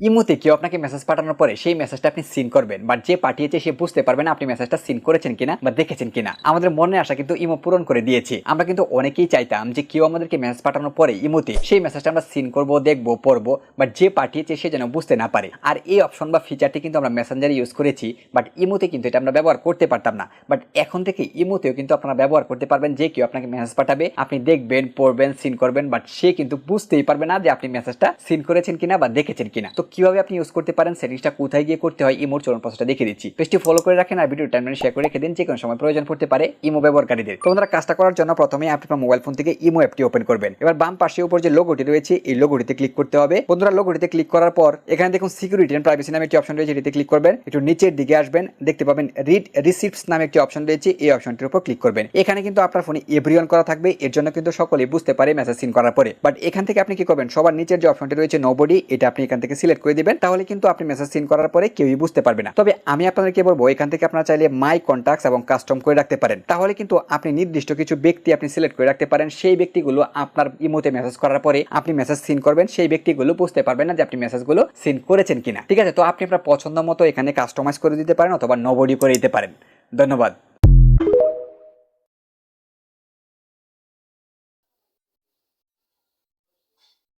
ইমোতে কেউ আপনাকে মেসেজ পাঠানোর পরে সেই মেসেজটা আপনি সিন করবেন, বাট যে পাঠিয়েছে সে বুঝতে পারবে না আপনি মেসেজটা সিন করেছেন কিনা বা দেখেছেন কিনা। আমাদের মনে আসা কিন্তু ইমো পূরণ করে দিয়েছি। আমরা কিন্তু অনেকেই চাইতাম যে কেউ আমাদেরকে মেসেজ পাঠানোর পরে ইমোতে সেই মেসেজটা আমরা সিন করবো, দেখবো, পড়বো, বাট যে পাঠিয়েছে সে যেন বুঝতে না পারে। আর এই অপশন বা ফিচারটি কিন্তু আমরা মেসেঞ্জারে ইউজ করেছি, বাট ইমোতে কিন্তু এটা আমরা ব্যবহার করতে পারতাম না। বাট এখন থেকে ইমোতেও কিন্তু আপনারা ব্যবহার করতে পারবেন। যে কেউ আপনাকে মেসেজ পাঠাবে, আপনি দেখবেন, পড়বেন, সিন করবেন, বাট সে কিন্তু বুঝতেই পারবে না যে আপনি মেসেজটা সিন করেছেন কিনা বা দেখেছেন কিনা। তো কিভাবে আপনি ইউজ করতে পারেন, সেটিংসটা কোথায় গিয়ে করতে হয়, ইমোর চলন প্রসেসটা দেখিয়ে দিচ্ছি। পেজটি ফলো করে রাখেন আর ভিডিও টাইমলাইনে শেয়ার করে রেখে দিন, যে কোনো সময় প্রয়োজন পড়তে পারে ইমো ব্যবহারকারীদের। তো আপনারা কাজটা করার জন্য প্রথমে আপনি আপনার মোবাইল ফোন থেকে ইমো অ্যাপটি ওপেন করবেন। এবার বাম পাশে উপর যে লোগোটি রয়েছে এই লোগোটিতে ক্লিক করতে হবে। বন্ধুরা, লোগোটিতে ক্লিক করার পর এখানে দেখুন সিকিউরিটি এন্ড প্রাইভেসি নামে একটি অপশন রয়েছে, এটিতে ক্লিক করবেন। একটু নিচের দিকে আসবেন, দেখতে পাবেন রিড রিসিপ্টস নামে একটি অপশন রয়েছে, এই অপশনটির উপর ক্লিক করবেন। এখানে কিন্তু আপনার ফোনে এভরিওয়ান করা থাকবে, এর জন্য কিন্তু সকলেই বুঝতে পারে মেসেজ সিন করার পরে। বাট এখান থেকে আপনি কি করবেন, সবার নিচের যে অপশনটি রয়েছে নোবডি, এটা আপনি এখান থেকে সিলেক্ট করে দিবেন। তাহলে কিন্তু আপনি মেসেজ সিন করার পরে কেউই বুঝতে পারবে না। তবে আমি আপনাদেরকে বলবো, এখান থেকে আপনারা চাইলে মাই কন্টাক্টস এবং কাস্টম করে রাখতে পারেন। তাহলে কিন্তু আপনি নির্দিষ্ট কিছু ব্যক্তি আপনি সিলেক্ট করে রাখতে পারেন। সেই ব্যক্তিগুলো আপনার ইমোতে মেসেজ করার পরে আপনি মেসেজ সিন করবেন, সেই ব্যক্তিগুলো বুঝতে পারবেন না যে আপনি মেসেজগুলো সিন করেছেন কিনা। ঠিক আছে, তো আপনি আপনার পছন্দ মতো এখানে কাস্টমাইজ করে দিতে পারেন অথবা নোবডি করে দিতে পারেন। ধন্যবাদ।